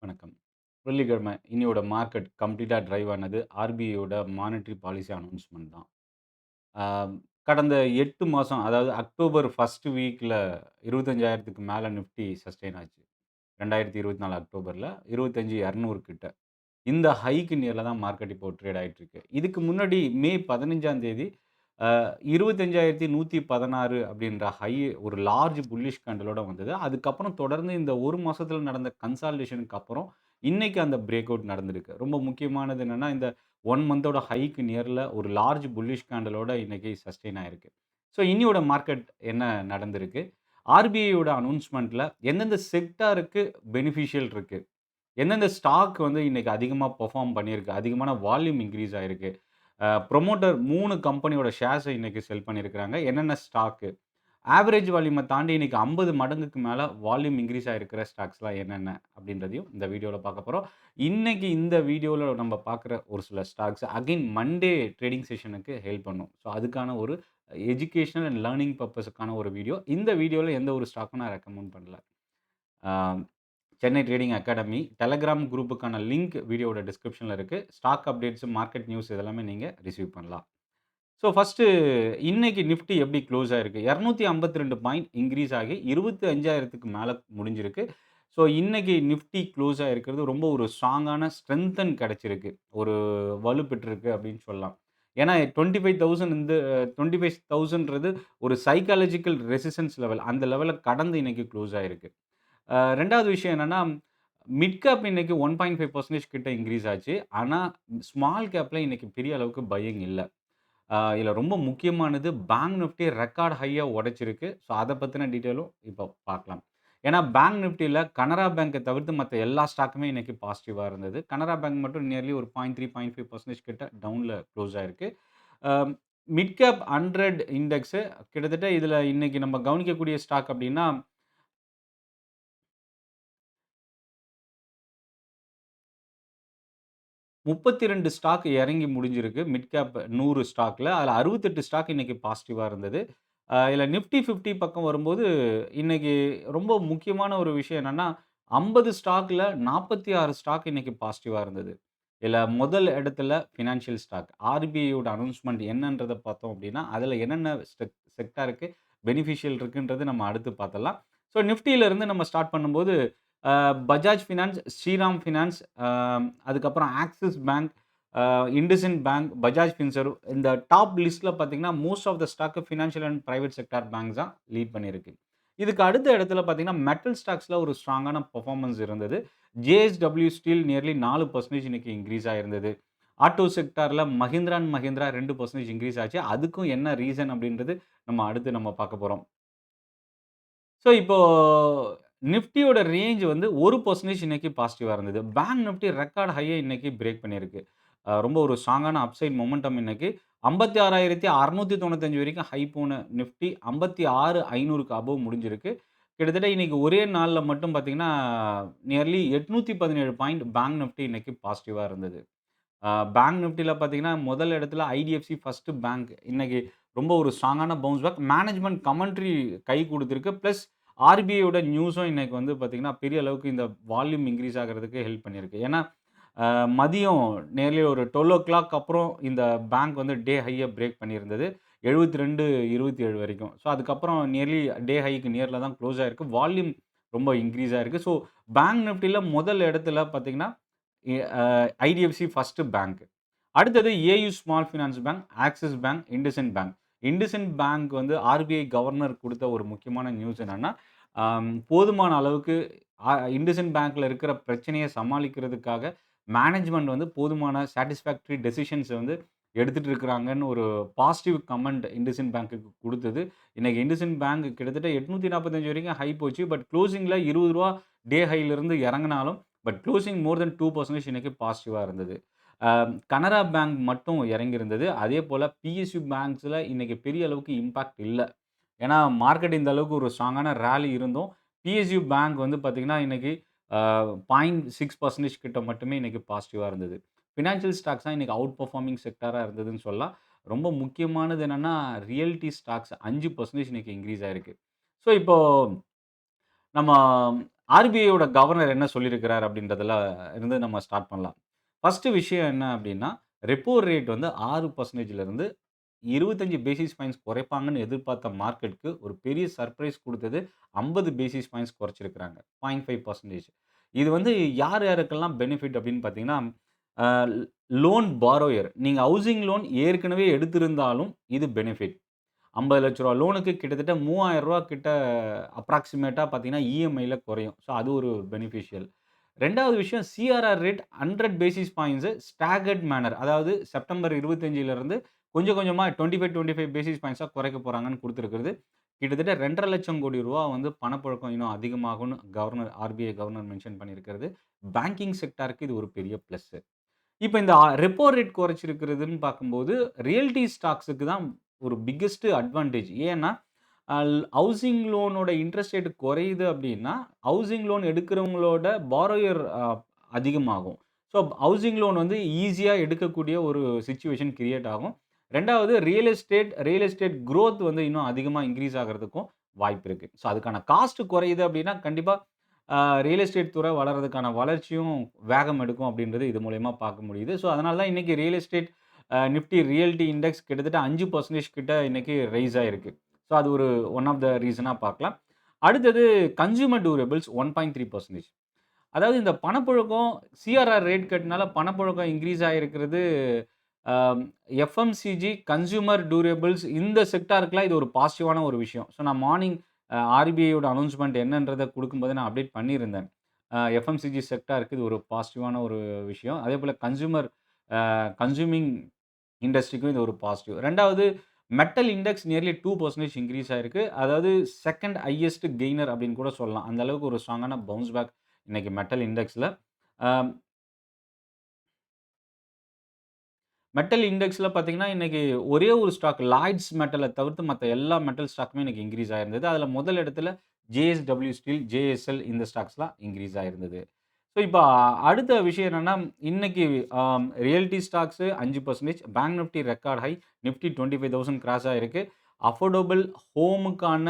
வணக்கம். வெள்ளிக்கிழமை இன்னியோட மார்க்கெட் கம்ப்ளீட்டா டிரைவ் ஆனது ஆர்பிஐயோட மானிட்டரி பாலிசி அனௌன்ஸ்மென்ட் தான். ஆ கடந்த 8 மாசம் அதாவது அக்டோபர் 1 வீக்ல 25,000க்கு மேல நிஃப்டி சஸ்டெயின் ஆச்சு. 2024 அக்டோபர்ல 25,200 கிட்ட. இந்த ஹைக்கு நியர்ல தான் மார்க்கெட் இப்போ ட்ரேட் ஆயிட்டு இருக்கு. இதுக்கு முன்னாடி மே 15ஆம் தேதி அ 25,116 அப்படின்ற ஹை ஒரு லார்ஜ் புல்லிஷ் கேண்டலோட வந்தது. அதுக்கப்புறம் தொடர்ந்து இந்த 1 மாசத்துல நடந்த கன்சாலிடேஷனுக்கு அப்புறம் இன்னைக்கு அந்த பிரேக் அவுட் நடந்திருக்கு. ரொம்ப முக்கியமானது என்னன்னா, இந்த 1 மந்தோட ஹைக்கு நியர்ல ஒரு லார்ஜ் புல்லிஷ் கேண்டலோட இன்னைக்கு சஸ்டெயின் ஆயிருக்கு. ஸோ இன்னியோட மார்க்கெட் என்ன நடந்திருக்கு? ஆர்பிஐயோட அனௌன்ஸ்மென்ட்ல எந்தெந்த செக்டாருக்கு பெனிஃபிஷியல் இருக்கு? எந்தெந்த ஸ்டாக் வந்து இன்னைக்கு அதிகமா பெர்ஃபார்ம் பண்ணியிருக்கு? அதிகமான வால்யூம் இன்கிரீஸ் ஆயிருக்கு. புரமோட்டர் 3 கம்பெனியோட ஷேர்ஸ இன்னைக்கு செல் பண்ணியிருக்கிறாங்க. என்னென்ன ஸ்டாக்கு? ஆவரேஜ் வால்யூம தாண்டி இன்னைக்கு 50 மடங்குக்கு மேல வால்யூம் இன்கிரீஸ் ஆயிருக்கிற ஸ்டாக்ஸ்லாம் என்னென்ன? அப்படின்றதையும் இந்த வீடியோல பார்க்க போறோம். இன்னைக்கு இந்த வீடியோல நம்ம பார்க்குற ஒரு சில ஸ்டாக்ஸ் அகைன் மண்டே ட்ரேடிங் செஷனுக்கு ஹெல்ப் பண்ணும். ஸோ அதுக்கான ஒரு எஜுகேஷனல் அண்ட் லேர்னிங் பர்ப்பஸ்க்கான ஒரு வீடியோ. இந்த வீடியோல எந்த ஒரு ஸ்டாக்கும் நான் ரெக்கமெண்ட் பண்ணல. ஆ சென்னை ட்ரேடிங் அகாடமி டெலகிராம் குரூப்புக்கான லிங்க் வீடியோவோட டிஸ்கிரிப்ஷன்ல இருக்கு. ஸ்டாக் அப்டேட்ஸ், மார்க்கெட் நியூஸ் இதெல்லாமே நீங்க ரிசீவ் பண்ணலாம். ஸோ ஃபர்ஸ்ட்டு இன்னைக்கு நிஃப்டி எப்படி க்ளோஸ் ஆயிருக்கு? 252 பாயிண்ட் இன்கிரீஸ் ஆகி 25,000க்கு மேல முடிஞ்சிருக்கு. ஸோ இன்னைக்கு நிஃப்டி க்ளோஸ் ஆயிருக்கிறது ரொம்ப ஒரு ஸ்ட்ராங்கான ஸ்ட்ரெங்தன் கிடைச்சிருக்கு. ஒரு வலுப்பெற்றிருக்கு அப்படின்னு சொல்லலாம். ஏன்னா 25,000 இந்த 25,000ன்றது ஒரு சைக்காலஜிக்கல் ரெசிஸ்டன்ஸ் லெவல். அந்த லெவல கடந்து இன்னைக்கு க்ளோஸ் ஆயிருக்கு. 2வது விஷயம் என்னன்னா, மிட் கேப் இன்னைக்கு 1.5% கிட்ட இன்கிரீஸ் ஆச்சு. ஆனா, ஸ்மால் கேப்ல இன்னைக்கு பெரிய அளவுக்கு பையிங் இல்ல. இதுல ரொம்ப முக்கியமானது பேங்க் நிஃப்டி ரெக்கார்ட் ஹையா உடைச்சிருக்கு. ஸோ, அத பத்தின டீட்டெயிலும் இப்போ பார்க்கலாம். ஏன்னா, பேங்க் நிஃப்டில கனரா பேங்க தவிர்த்து மத்த எல்லா ஸ்டாக்குமே இன்னைக்கு பாசிட்டிவா இருந்தது. கனரா பேங்க் மட்டும் நியர்லி ஒரு 0.3, 0.5% கிட்ட டவுன்ல க்ளோஸ் ஆயிருக்கு. அ மிட் கேப் 100 இண்டெக்ஸ் கிட்டத்தட்ட இதுல இன்னைக்கு நம்ம கவனிக்கக்கூடிய ஸ்டாக் அப்டின்னா 32 ஸ்டாக் இறங்கி முடிஞ்சிருக்கு. Mid cap 100 ஸ்டாக்ல. அதுல 68 ஸ்டாக் இன்னைக்கு பாசிட்டிவா இருந்தது. இதுல நிஃப்டி 50 பக்கம் வரும்போது, இன்னைக்கு ரொம்ப முக்கியமான ஒரு விஷயம் என்னன்னா, 50 ஸ்டாக்ல 46 ஸ்டாக் இன்னைக்கு பாசிட்டிவா இருந்தது. இதுல முதல் இடத்துல பினான்சியல் ஸ்டாக். ஆர்பிஐயோட அனௌன்ஸ்மென்ட் என்னன்றத பார்த்தோம் அப்டின்னா, அதுல என்னென்ன செக்டாருக்கு பெனிஃபிஷியல் இருக்குன்றது நம்ம அடுத்து பார்த்தரலாம். ஸோ நிஃப்டில இருந்து நம்ம ஸ்டார்ட் பண்ணும்போது, பஜாஜ் ஃபினான்ஸ், ஸ்ரீராம் ஃபினான்ஸ், அதுக்கப்புறம் Axis bank, IndusInd bank, Bajaj Finserv இந்த டாப் லிஸ்ட்ல பார்த்தீங்கன்னா, most of the stock financial and private sector banks தான் லீட் பண்ணியிருக்கு. இதுக்கு அடுத்த இடத்துல பார்த்தீங்கன்னா, மெட்டல் ஸ்டாக்ஸ்ல ஒரு ஸ்ட்ராங்கான பெர்ஃபார்மன்ஸ் இருந்தது. ஜேஎஸ்டபிள்யூ ஸ்டீல் நியர்லி 4% இன்னைக்கு இன்கிரீஸ் ஆயிருந்தது. ஆட்டோ செக்டார்ல மஹிந்திரா அண்ட் மஹிந்திரா 2% இன்கிரீஸ் ஆச்சு. அதுக்கும் என்ன ரீசன் அப்படின்றது அடுத்து நம்ம பார்க்க போறோம். ஸோ, இப்போ நிஃப்டியோட ரேஞ்ச் வந்து 1% இன்னைக்கு பாசிட்டிவா இருந்தது. பேங்க் நிஃப்டி ரெக்கார்ட் ஹைய இன்னைக்கு பிரேக் பண்ணியிருக்கு. ரொம்ப ஒரு ஸ்ட்ராங்கான அப்சைட் மொமெண்டம் இன்னைக்கு 56,695 வரைக்கும் ஹை போன நிஃப்டி 56,500க்கு அபோவ் முடிஞ்சிருக்கு. கிட்டத்தட்ட இன்னைக்கு ஒரே நாள்ல மட்டும் பார்த்தீங்கன்னா, நியர்லி 817 பாயிண்ட் பேங்க் நிஃப்டி இன்னைக்கு பாசிட்டிவா இருந்தது. பேங்க் நிஃப்டில பார்த்தீங்கன்னா, முதல் இடத்துல ஐடிஎஃப்சி ஃபர்ஸ்ட் பேங்க். இன்னைக்கு ரொம்ப ஒரு ஸ்ட்ராங்கான பவுன்ஸ் பேக். மேனேஜ்மென்ட் கமெண்ட்ரி கை குடுத்திருக்கு. பிளஸ் ஆர்பிஐயோட நியூஸும் இன்னைக்கு வந்து பார்த்தீங்கன்னா, பெரிய அளவுக்கு இந்த வால்யூம் இன்கிரீஸ் ஆகுறதுக்கு ஹெல்ப் பண்ணியிருக்கு. ஏன்னா, அ மதியம் நியர்லி ஒரு 12:00 அப்புறம் இந்த பேங்க் வந்து டே ஹைய பிரேக் பண்ணியிருந்தது. 72.27 வரைக்கும். ஸோ, அதுக்கப்புறம் நியர்லி டே ஹைக்கு நியர்ல தான் குளோஸ் ஆயிருக்கு. வால்யூம் ரொம்ப இன்கிரீஸ் ஆயிருக்கு. ஸோ, பேங்க் நிஃப்டில முதல் இடத்துல பார்த்தீங்கன்னா, எ அ ஐடிஎஃப்சி ஃபர்ஸ்ட் பேங்க். அடுத்தது AU small finance bank, axis bank, IndusInd bank. IndusInd bank வந்து ஆர்பிஐ கவர்னர் குடுத்த ஒரு முக்கியமான நியூஸ் என்னன்னா, போதுமான அளவுக்கு இண்டஸ்இண்ட் பேங்க்ல இருக்கிற பிரச்சனைய சமாளிக்கிறதுக்காக மேனேஜ்மென்ட் வந்து போதுமான சாட்டிஸ்ஃபாக்டரி டெசிஷன்ஸ வந்து எடுத்துட்டு இருக்கிறாங்கன்னு ஒரு பாசிட்டிவ் கமெண்ட் இண்டஸ்இண்ட் பேங்க்குக்கு குடுத்தது. இன்னைக்கு இண்டஸ்இண்ட் பேங்க் கிட்டத்தட்ட 845 வரைக்கும் ஹை போச்சு. பட் குளோசிங்ல ரூ. 20 டே ஹைல இருந்து இறங்குனாலும், பட் குளோசிங் மோர் தென் 2% இன்னைக்கு பாசிட்டிவா இருந்தது. அ கனரா பேங்க் மட்டும் இறங்கியிருந்தது. அதேபோல பிஎஸ்யூ பேங்க்ஸ்ல இன்னைக்கு பெரிய அளவுக்கு இம்பாக்ட் இல்ல. ஏன்னா, மார்க்கெட் இந்த அளவுக்கு ஒரு ஸ்ட்ராங்கான ராலி இருந்தும், பிஎஸ்யூ பேங்க் வந்து பார்த்தீங்கன்னா, இன்னைக்கு 0.6% கிட்ட மட்டுமே இன்னைக்கு பாசிட்டிவா இருந்தது. பினான்சியல் ஸ்டாக்ஸ் தான் இன்னைக்கு அவுட் பெர்ஃபார்மிங் செக்டாரா இருந்ததுன்னு சொல்லலாம். ரொம்ப முக்கியமானது என்னன்னா, ரியல்டி ஸ்டாக்ஸ் 5% இன்னைக்கு இன்கிரீஸ் ஆயிருக்கு. ஸோ, இப்போ நம்ம ஆர்பிஐயோட கவர்னர் என்ன சொல்லியிருக்கிறார் அப்படின்றதுல இருந்து நம்ம ஸ்டார்ட் பண்ணலாம். ஃபர்ஸ்ட் விஷயம் என்ன அப்படின்னா, ரெப்போ ரேட் வந்து 6% இருந்து 25 பேசிஸ் பாயிண்ட்ஸ் குறைப்பாங்கன்னு எதிர்பார்த்த மார்க்கெட்க்கு ஒரு பெரிய சர்ப்ரைஸ் குடுத்தது 50 பேசிஸ் பாயிண்ட்ஸ் குறைச்சிருக்கிறாங்க. 0.5% இது வந்து யார் யாருக்கெல்லாம் பெனிஃபிட் அப்படின்னு பார்த்தீங்கன்னா, அ லோன் பாரோயர் நீங்க ஹவுசிங் லோன் ஏற்கனவே எடுத்திருந்தாலும் இது பெனிஃபிட். ரூ. 50,00,000 லோனுக்கு கிட்டத்தட்ட ரூ. 3000 கிட்ட அப்ராக்ஸிமேட்டா பார்த்தீங்கன்னா, இஎம்ஐல குறையும். ஸோ அது ஒரு பெனிஃபிஷியல். 2வது விஷயம் CRR rate 100 basis points staggered manner. அதாவது செப்டம்பர் 25லிருந்து கொஞ்சம் கொஞ்சமா 25 பேசிஸ் பாயிண்ட்ஸா குறைக்க போறாங்கன்னு குடுத்திருக்கிறது. கிட்டத்தட்ட ரூ. 2,50,000 கோடி வந்து பணப்புழக்கம் இன்னும் அதிகமாகும்னு ஆர்பிஐ கவர்னர் மென்ஷன் பண்ணியிருக்கிறது. பேங்கிங் செக்டாருக்கு இது ஒரு பெரிய பிளஸ். இப்ப இந்த ரெப்போ ரேட் குறைச்சிருக்கிறதுன்னு பார்க்கும்போது, ரியல்டி ஸ்டாக்ஸுக்கு தான் ஒரு பிக்கஸ்ட் அட்வான்டேஜ். ஏன்னா, ஹவுசிங் லோனோட இன்ட்ரெஸ்ட் ரேட் குறையுது அப்டின்னா, ஹவுசிங் லோன் எடுக்கிறவங்களோட பாரோயர் அதிகமாகும். ஸோ, ஹவுசிங் லோன் வந்து ஈஸியா எடுக்கக்கூடிய ஒரு சிச்சுவேஷன் கிரியேட் ஆகும். 2வது ரியல் எஸ்டேட் குரோத் வந்து இன்னும் அதிகமா இன்கிரீஸ் ஆகுறதுக்கும் வாய்ப்பு இருக்கு. ஸோ, அதுக்கான காஸ்ட் குறையுது அப்டின்னா, கண்டிப்பா அ ரியல் எஸ்டேட் துறை வளர்றதுக்கான வளர்ச்சியும் வேகம் எடுக்கும் அப்படின்றது இது மூலியமா பார்க்க முடியுது. ஸோ, அதனால தான் இன்னைக்கு real estate Nifty realty index கிட்டத்தட்ட 5% கிட்ட இன்னைக்கு ரைஸ் ஆயிருக்கு. ஸோ, அது ஒரு ஒன் ஆஃப் த ரீசனா பார்க்கலாம். அடுத்தது கன்சியூமர் டியூரபிள்ஸ் 1.3%. அதாவது இந்த பணப்புழக்கம் சிஆர்ஆர் ரேட் கட்னால பணப்புழக்கம் இன்கிரீஸ் ஆயிருக்கிறது. அ எஃப்எம்சிஜி, கன்சியூமர் டியூரபிள்ஸ் இந்த செக்டாருக்குலாம் இது ஒரு பாசிட்டிவான ஒரு விஷயம். ஸோ, நான் மார்னிங் ஆர்பிஐயோட அனவுன்ஸ்மென்ட் என்னன்றத குடுக்கும்போது நான் அப்டேட் பண்ணியிருந்தேன். எஃப்எம்சிஜி செக்டாருக்கு இது ஒரு பாசிட்டிவான ஒரு விஷயம். அதேபோல கன்சியூமிங் இண்டஸ்ட்ரிக்கும் இது ஒரு பாசிட்டிவ். 2வது மெட்டல் இண்டெக்ஸ் நியர்லி 2% இன்கிரீஸ் ஆயிருக்கு. அதாவது 2ண்ட் ஹையஸ்ட் கெய்னர் அப்படின்னு கூட சொல்லலாம். அந்த அளவுக்கு ஒரு ஸ்ட்ராங்கான பவுன்ஸ் பேக் இன்னைக்கு மெட்டல் இண்டெக்ஸ்ல. அ மெட்டல் இண்டெக்ஸ்ல பார்த்தீங்கன்னா, இன்னைக்கு ஒரே ஒரு ஸ்டாக் லாய்ட்ஸ் மெட்டல தவிர்த்து மத்த எல்லா மெட்டல் ஸ்டாக்குமே இன்னைக்கு இன்கிரீஸ் ஆயிருந்தது. அதுல முதல் இடத்துல ஜேஎஸ்டபிள்யூ ஸ்டீல், ஜேஎஸ்எல் இந்த ஸ்டாக்ஸ்லாம் இன்கிரீஸ் ஆயிருந்தது. ஸோ, இப்ப அடுத்த விஷயம் என்னன்னா, இன்னைக்கு realty stocks 5%, bank Nifty record high, Nifty 25,000 cross ஆயிருக்கு. அஃபோர்டபுள் ஹோமுக்கான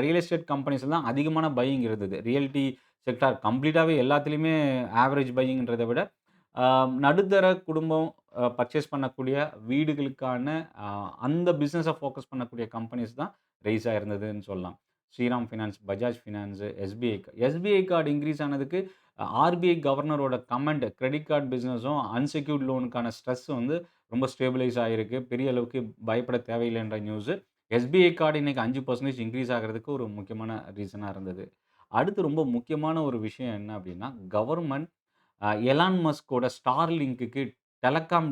ரியல் எஸ்டேட் கம்பெனிஸ்ல தான் அதிகமான பையிங் இருந்தது. ரியல்டி செக்டார் கம்ப்ளீட்டாவே எல்லாத்துலயுமே ஆவரேஜ் பையிங்ன்றத விட, அ நடுத்தர குடும்பம் பர்ச்சேஸ் பண்ணக்கூடிய வீடுகளுக்கான அ அந்த பிசினஸ ஃபோக்கஸ் பண்ணக்கூடிய கம்பெனிஸ் தான் ரைஸ் ஆயிருந்ததுன்னு சொல்லலாம். Shriram Finance, Bajaj Finance, SBI card increase ஆனதுக்கு ஆர்பிஐ கவர்னரோட கமெண்ட் கிரெடிட் கார்ட் பிசினஸும் அன்செக்யூர்ட் லோனுக்கான ஸ்ட்ரெஸ் வந்து ரொம்ப ஸ்டேபிளைஸ் ஆயிருக்கு. பெரிய அளவுக்கு பயப்பட தேவையில்லைன்ற நியூஸ். எஸ்பிஐ கார்டு இன்னைக்கு 5% இன்கிரீஸ் ஆகுறதுக்கு ஒரு முக்கியமான ரீசனா இருந்தது. அடுத்து ரொம்ப முக்கியமான ஒரு விஷயம் என்ன அப்டின்னா, கவர்ன்மென்ட் எலான் மஸ்கோட ஸ்டார்லிங்க்குக்கு டெலகாம்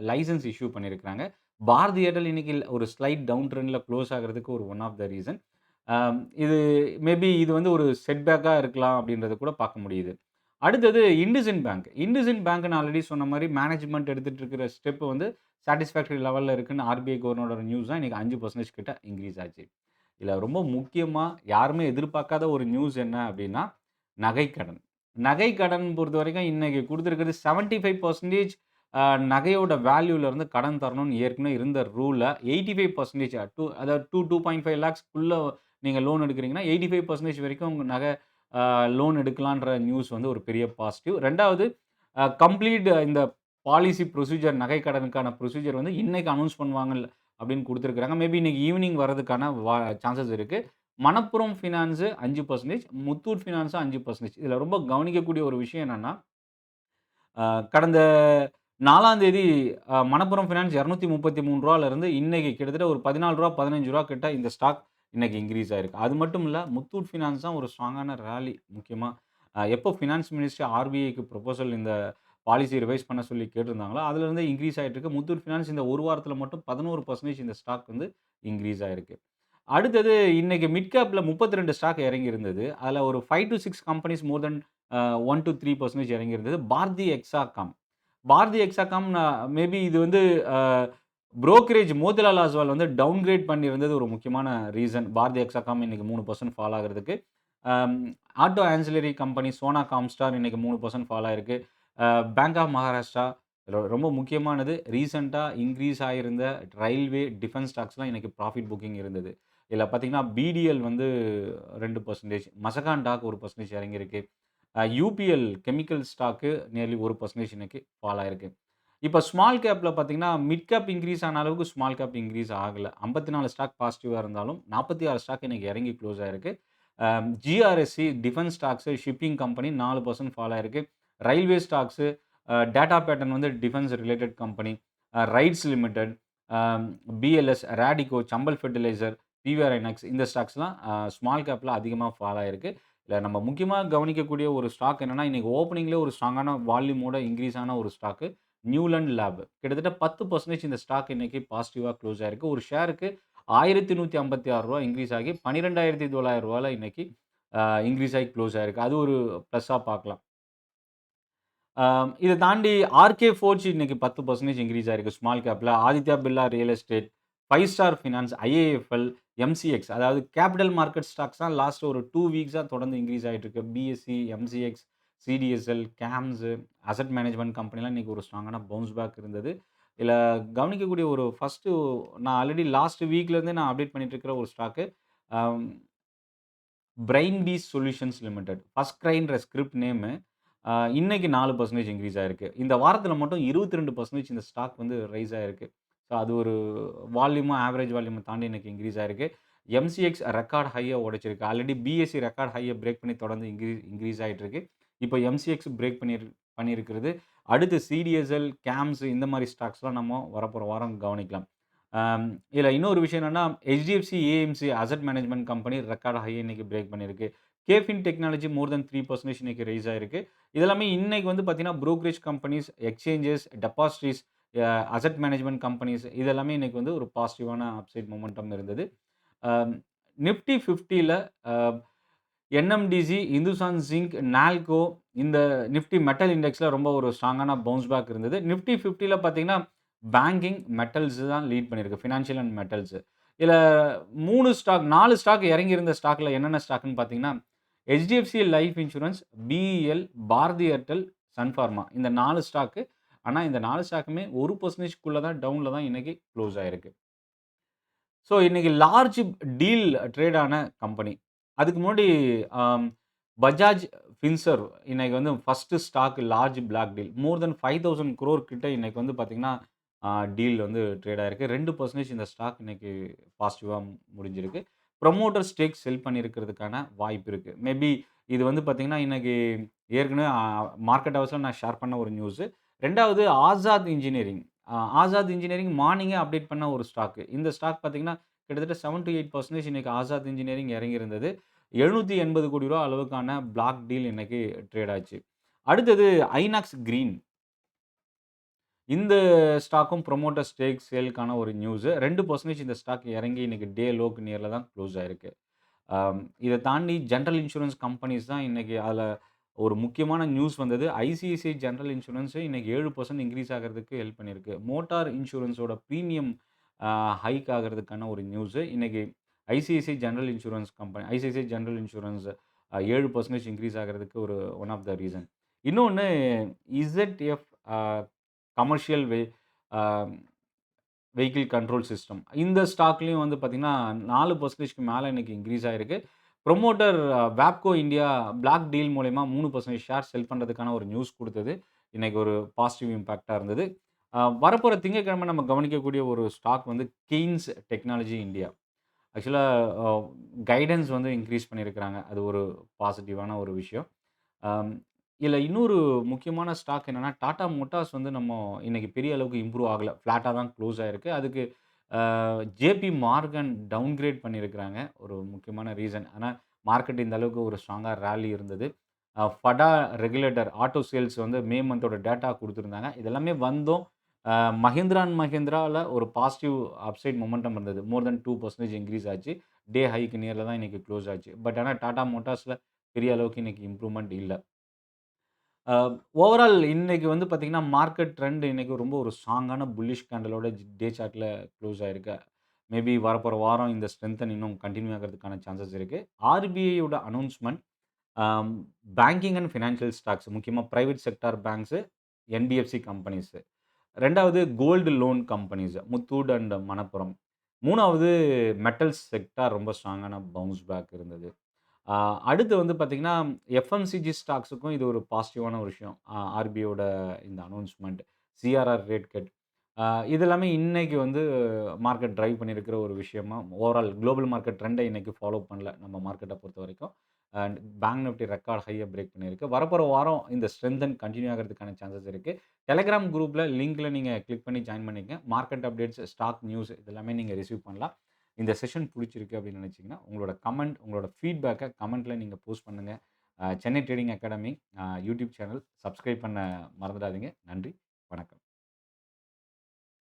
லைசென்ஸ் இஷ்யூ பண்ணியிருக்கிறாங்க. பாரதி ஏர்டெல் இன்னைக்கு ஒரு ஸ்லைட் டவுன் ட்ரெண்ட்ல குளோஸ் ஆகுறதுக்கு ஒரு ஒன் ஆஃப் த ரீசன். இது மேபி இது வந்து ஒரு செட்பேக்கா இருக்கலாம் அப்படின்றத கூட பார்க்க முடியுது. அடுத்தது இண்டஸ்இண்ட் பேங்க். இண்டஸ்இண்ட் பேங்க் நான் ஆல்ரெடி சொன்ன மாரி மேனேஜ்மென்ட் எடுத்துட்டு இருக்கிற ஸ்டெப் வந்து சாட்டிஸ்ஃபாக்டரி லெவல்ல இருக்குன்னு ஆர்பிஐ கவர்னரோட நியூஸ் தான் இன்னைக்கு 5% கிட்ட இன்கிரீஸ் ஆச்சு. இதுல ரொம்ப முக்கியமா யாருமே எதிர்பார்க்காத ஒரு நியூஸ் என்ன அப்படின்னா, நகைக்கடன். நகைக்கடன் பொறுத்தவரைக்கும் இன்னைக்கு குடுத்திருக்கிறது 75% அ நகையோட வேல்யூல இருந்து கடன் தரணும்னு ஏற்கனவே இருந்த ரூல 85% அதாவது 2.5 லேக்ஸ்க்குள்ள நீங்க லோன் எடுக்கிறீங்கன்னா, 85% வரைக்கும் உங்க நகை லோன் எடுக்கலான்ற நியூஸ் வந்து ஒரு பெரிய பாசிட்டிவ். 2வது கம்ப்ளீட் இந்த பாலிசி ப்ரொசீஜர் நகை கடனுக்கான ப்ரொசீஜர் வந்து இன்னைக்கு அனவுன்ஸ் பண்ணுவாங்க அப்படின்னு குடுத்திருக்காங்க. மேபி இன்னைக்கு ஈவினிங் வரதுக்கான சான்சஸ் இருக்கு. மணப்புரம் ஃபினான்ஸ் 5%, முத்தூட் ஃபினான்ஸும் 5%. இதுல ரொம்ப கவனிக்கக்கூடிய ஒரு விஷயம் என்னன்னா, அ கடந்த 4ஆம் தேதி மணப்புரம் ஃபினான்ஸ் ரூ. 233 இருந்து இன்னைக்கு கிட்டத்தட்ட ஒரு ரூ. 14 ரூ. 15 கிட்ட இந்த ஸ்டாக் இன்னைக்கு இன்கிரீஸ் ஆயிருக்கு. அது மட்டும் இல்ல, முத்தூட் ஃபினான்ஸ் தான் ஒரு ஸ்ட்ராங்கான ராலி முக்கியமா. எப்போ ஃபினான்ஸ் மினிஸ்ட்ரி ஆர்பிஐக்கு ப்ரொபோசல் இந்த பாலிசி ரிவைஸ் பண்ண சொல்லி கேட்டிருந்தாங்களோ, அதிலிருந்தே இன்கிரீஸ் ஆயிட்டு இருக்கு. முத்தூட் ஃபினான்ஸ் இந்த ஒரு வாரத்தில மட்டும் 11% இந்த ஸ்டாக் வந்து இன்கிரீஸ் ஆயிருக்கு. அடுத்தது இன்னைக்கு மிட் கேப்ல 32 ஸ்டாக் இறங்கி இருந்தது. அதுல ஒரு 5 to 6 companies more then 1 to 3% இறங்கி இருந்தது. பாரதி எக்ஸாகாம். பாரதி எக்ஸாகாம் மேபி இது வந்து அ புரோக்கரேஜ் மோதிலால் ஆஸ்வால் வந்து டவுன்கிரேட் பண்ணியிருந்தது ஒரு முக்கியமான ரீசன். பாரதி எக்ஸாகாம் இன்னைக்கு 3% ஃபால் ஆகுறதுக்கு. அம் ஆட்டோ ஆன்சிலரி கம்பெனி சோனா காம்ஸ்டார் இன்னைக்கு 3% ஃபால் ஆயிருக்கு. பேங்க் ஆஃப் மகாராஷ்டிரா ரொம்ப முக்கியமானது. ரீசென்ட்டா இன்கிரீஸ் ஆயிருந்த ரயில்வே, டிஃபென்ஸ் ஸ்டாக்ஸ்லாம் இன்னைக்கு ப்ராஃபிட் புக்கிங் இருந்தது. இதில பார்த்தீங்கன்னா, பிடிஎல் வந்து 2% மசகான் டாக் 1% இறங்கியிருக்கு. யூபிஎல் கெமிக்கல் ஸ்டாக்கு நியர்லி 1% இன்னைக்கு ஃபால் ஆயிருக்கு. இப்ப ஸ்மால் கேப்ல பார்த்தீங்கன்னா, மிட் கேப் இன்கிரீஸ் ஆன அளவுக்கு ஸ்மால் கேப் இன்கிரீஸ் ஆகல. 54 ஸ்டாக் பாசிட்டிவா இருந்தாலும், 46 ஸ்டாக் இன்னைக்கு இறங்கி குளோஸ் ஆயிருக்கு. GRSE, defence stocks, shipping company 4% fall ஆயிருக்கு. ரயில்வே ஸ்டாக்ஸ், டேட்டா பேட்டர்ன் வந்து defence related company, RITES limited, uh BLS, Radico, Chambal fertiliser, PVR Inox இந்த ஸ்டாக்ஸ்லாம் ஸ்மால் கேப்ல அதிகமா ஃபால் ஆயிருக்கு. இதுல நம்ம முக்கியமா கவனிக்கக்கூடிய ஒரு ஸ்டாக் என்னன்னா, இன்னைக்கு ஓப்பனிங்லயே ஒரு ஸ்ட்ராங்கான வால்யூமோட இன்கிரீஸ் ஆன ஒரு ஸ்டாக்கு நியூலண்ட் லேப். கிட்டத்தட்ட 10% இந்த ஸ்டாக் இன்னைக்கு பாசிட்டிவா குளோஸ் ஆயிருக்கு. ஒரு ஷேருக்கு ரூ. 1156 இன்கிரீஸ் ஆகி ரூ. 12,900 இன்னைக்கு இன்கிரீஸ் ஆகி குளோஸ் ஆயிருக்கு. அது ஒரு ப்ளஸ்ஸா பார்க்கலாம். இத தாண்டி ஆர்கே ஃபோர்ஜ் இன்னைக்கு 10% இன்கிரீஸ் ஆயிருக்கு ஸ்மால் கேப்ல. Aditya Birla real estate, 5 star finance, IAFL, MCX அதாவது கேப்பிட்டல் மார்க்கெட் ஸ்டாக்ஸ் தான் லாஸ்ட் ஒரு 2 வீக்ஸா தொடர்ந்து இன்கிரீஸ் ஆயிட்டு இருக்கு. BSc, MCX, CDSL, games, asset management கம்பெனிலாம் இன்னைக்கு ஒரு ஸ்ட்ராங்கான பவுன்ஸ் பேக் இருந்தது. இதுல கவனிக்கக்கூடிய ஒரு ஃபர்ஸ்ட்டு நான் ஆல்ரெடி லாஸ்ட் வீக்ல இருந்தே நான் அப்டேட் பண்ணிட்டு இருக்கிற ஒரு stock um brain bees solutions limited. First கிரைன்ற ஸ்கிரிப்ட் நேமு. இன்னைக்கு 4% இன்கிரீஸ் ஆயிருக்கு. இந்த வாரத்தில மட்டும் 22% இந்த ஸ்டாக் வந்து ரைஸ் ஆயிருக்கு. ஸோ அது ஒரு ஆவரேஜ் வால்யூம தாண்டி இன்னைக்கு இன்கிரீஸ் ஆயிருக்கு. எம்சிஎக்ஸ் ரெக்கார்ட் ஹைய உடைச்சிருக்கு. ஆல்ரெடி பிஎஸ்சி ரெக்கார்ட் ஹைய பிரேக் பண்ணி தொடர்ந்து இன்கிரீஸ் ஆயிட்டு இருக்கு. இப்போ எம்சிஎக்ஸ் பிரேக் பண்ணியிருக்கிறது. அடுத்து சிடிஎஸ்எல், கேம்ஸ் இந்த மாரி ஸ்டாக்ஸ்லாம் நம்ம வரப்போற வாரம் கவனிக்கலாம். இதில இன்னொரு விஷயம் என்னன்னா, HDFC AMC asset management company record high இன்னைக்கு பிரேக் பண்ணியிருக்கு. கேஃபின் டெக்னாலஜி மோர் தென் 3% இன்னைக்கு ரைஸ் ஆயிருக்கு. இதெல்லாமே இன்னைக்கு வந்து பார்த்தீங்கன்னா, brokerage companies, exchanges, depositories, asset management companies இது எல்லாமே இன்னைக்கு வந்து ஒரு பாசிட்டிவான அப்சைட் மொமெண்டம் இருந்தது. அம் நிஃப்டி 50ல uh NMDC, Hindustan zinc, Nalco இந்த நிஃப்டி மெட்டல் இண்டெக்ஸ்ல ரொம்ப ஒரு ஸ்ட்ராங்கான பவுன்ஸ் பேக் இருந்தது. நிஃப்டி 50ல பார்த்தீங்கன்னா, பேங்கிங், மெட்டல்ஸ் தான் லீட் பண்ணியிருக்கு. Financial and metals. இதுல 4 ஸ்டாக் இறங்கியிருந்த ஸ்டாக்ல என்னென்ன ஸ்டாக்ன்னு பார்த்தீங்கன்னா, HDFC life insurance, BEL, Bharti Airtel, Sun Pharma இந்த 4 ஸ்டாக்கு. ஆனா இந்த 4 ஸ்டாக்குமே 1%க்குள்ள தான் டவுன்ல தான் இன்னைக்கு குளோஸ் ஆயிருக்கு. ஸோ, இன்னைக்கு லார்ஜ் டீல் ட்ரேட் ஆன கம்பெனி. அதுக்கு முன்னாடி அம் பஜாஜ் ஃபின்சர்வ் இன்னைக்கு வந்து first stock large block deal. More than 5000 crore கிட்ட இன்னைக்கு வந்து பார்த்தீங்கன்னா, டீல் வந்து ட்ரேட் ஆயிருக்கு. 2% இந்த ஸ்டாக் இன்னைக்கு பாசிட்டிவா முடிஞ்சிருக்கு. புரமோட்டர் ஸ்டேக் செல் பண்ணியிருக்கிறதுக்கான வாய்ப்பு இருக்கு. மேபி இது வந்து பார்த்தீங்கன்னா, இன்னைக்கு ஏற்கனவே மார்க்கெட் ஹவுஸ்ல நான் ஷேர் பண்ண ஒரு நியூஸு. 2வது ஆசாத் இன்ஜினியரிங். ஆசாத் இன்ஜினியரிங் மார்னிங்கே அப்டேட் பண்ண ஒரு ஸ்டாக். இந்த ஸ்டாக் பார்த்தீங்கன்னா, கிட்டத்தட்ட 7-8% இன்னைக்கு ஆசாத் இன்ஜினியரிங் இறங்கியிருந்தது. ரூ. 780 கோடி அளவுக்கான பிளாக் டீல் இன்னைக்கு ட்ரேட் ஆச்சு. அடுத்தது ஐநாக்ஸ் கிரீன். இந்த ஸ்டாக்கும் புரமோட்டர் ஸ்டேக் சேல்க்கான ஒரு நியூஸு. 2% இந்த ஸ்டாக் இறங்கி இன்னைக்கு டே லோக்கு நியர்ல தான் குளோஸ் ஆயிருக்கு. இத தாண்டி ஜெனரல் இன்சூரன்ஸ் கம்பெனிஸ் தான் இன்னைக்கு அதுல ஒரு முக்கியமான நியூஸ் வந்தது. ஐசிஐசிஐ ஜெனரல் இன்சூரன்ஸ் இன்னைக்கு 7% இன்கிரீஸ் ஆகுறதுக்கு ஹெல்ப் பண்ணியிருக்கு. மோட்டார் இன்சூரன்ஸோட பிரீமியம் ஹைக் ஆகுறதுக்கான ஒரு நியூஸு. இன்னைக்கு ஐசிஐசிஐ ஜெனரல் இன்சூரன்ஸ் 7% இன்கிரீஸ் ஆகுறதுக்கு ஒரு ஒன் ஆஃப் த ரீசன். இன்னொன்னு இசட்எஃப் கமர்ஷியல் அ வெஹிக்கிள் கண்ட்ரோல் சிஸ்டம். இந்த ஸ்டாக்லயும் வந்து பார்த்தீங்கன்னா, 4%க்கு மேல இன்னைக்கு இன்கிரீஸ் ஆயிருக்கு. புரமோட்டர் வாப்கோ இந்தியா பிளாக் டீல் மூலியமா 3% ஷேர் செல் பண்றதுக்கான ஒரு நியூஸ் குடுத்தது. இன்னைக்கு ஒரு பாசிட்டிவ் இம்பாக்ட்டா இருந்தது. வரப்போற திங்கட்கிழமை நம்ம கவனிக்கக்கூடிய ஒரு ஸ்டாக் வந்து கெய்ன்ஸ் டெக்னாலஜி இந்தியா. ஆக்சுவலா அ கைடன்ஸ் வந்து இன்கிரீஸ் பண்ணியிருக்கிறாங்க. அது ஒரு பாசிட்டிவான ஒரு விஷயம். அம் இதுல இன்னொரு முக்கியமான ஸ்டாக் என்னன்னா, டாடா மோட்டார்ஸ் வந்து நம்ம இன்னைக்கு பெரிய அளவுக்கு இம்ப்ரூவ் ஆகல. ஃப்ளாட்டா தான் குளோஸ் ஆயிருக்கு. அதுக்கு ஜேபி மார்கன் டவுன்கிரேட் பண்ணியிருக்கிறாங்க. ஒரு முக்கியமான ரீசன். ஆனா, மார்க்கெட் இந்த அளவுக்கு ஒரு ஸ்ட்ராங்கா ராலி இருந்தது. ஃபடா ரெகுலேட்டர் ஆட்டோ சேல்ஸ் வந்து மே மந்தோட டேட்டா குடுத்திருந்தாங்க. இது எல்லாமே வந்தும் அ மஹிந்திரா அண்ட் மஹிந்திரால ஒரு பாசிட்டிவ் அப்சைட் மொமெண்டம் இருந்தது. மோர் தென் 2% இன்கிரீஸ் ஆச்சு. டே ஹைக்கு நியர்ல தான் இன்னைக்கு குளோஸ் ஆச்சு. பட் ஆனா டாடா மோட்டார்ஸ்ல பெரிய அளவுக்கு இன்னைக்கு இம்ப்ரூவ்மென்ட் இல்ல. அ ஓவரால் இன்னைக்கு வந்து பார்த்தீங்கன்னா, மார்க்கெட் ட்ரெண்ட் இன்னைக்கு ரொம்ப ஒரு ஸ்ட்ராங்கான புல்லிஷ் கேண்டலோட டே சார்ட்ல குளோஸ் ஆயிருக்கு. மேபி வரப்போற வாரம் இந்த ஸ்ட்ரெங்தன் இன்னும் கன்டின்யூ ஆகுறதுக்கான சான்சஸ் இருக்கு. ஆர்பிஐயோட announcement um banking and financial stocks முக்கியமா private sector banks, NBFC companies. 2வது gold loan companies Muthoot and Manappuram. 3வது மெட்டல்ஸ் செக்டார் ரொம்ப ஸ்ட்ராங்கான பவுன்ஸ் பேக் இருந்தது. ஆ அடுத்து வந்து பார்த்தீங்கன்னா, எஃப்எம்சிஜி ஸ்டாக்ஸுக்கும் இது ஒரு பாசிட்டிவான ஒரு விஷயம். ஆர்பிஐயோட இந்த அனௌன்ஸ்மென்ட், சிஆர்ஆர் ரேட் கட். ஆ இது எல்லாமே இன்னைக்கு வந்து மார்க்கெட் டிரைவ் பண்ணியிருக்கிற ஒரு விஷயமா, ஓவரால் குளோபல் மார்க்கெட் ட்ரெண்ட இன்னைக்கு ஃபாலோ பண்ணல, நம்ம மார்க்கெட்ட பொறுத்தவரைக்கும். அண்ட் பேங்க் நிஃப்டி ரெக்கார்ட் ஹைய பிரேக் பண்ணியிருக்கு. வரப்போற வாரம் இந்த ஸ்ட்ரெங்தன் கன்டின்யூ ஆகுறதுக்கான சான்சஸ் இருக்கு. டெலகிராம் குரூப்ல லிங்க்ல நீங்க கிளிக் பண்ணி ஜாயின் பண்ணிக்கங்க. மார்க்கெட் அப்டேட்ஸ், ஸ்டாக் நியூஸ் இது எல்லாமே நீங்க ரிசீவ் பண்ணலாம். இந்த செஷன் புடிச்சிருக்கு அப்படின்னு நினைச்சீங்கன்னா, உங்களோட கமெண்ட், உங்களோட ஃபீட்பேக்க கமெண்ட்ல நீங்க போஸ்ட் பண்ணுங்க. Chennai trading academy YouTube channel subscribe பண்ண மறந்துடாதீங்க. நன்றி. வணக்கம்.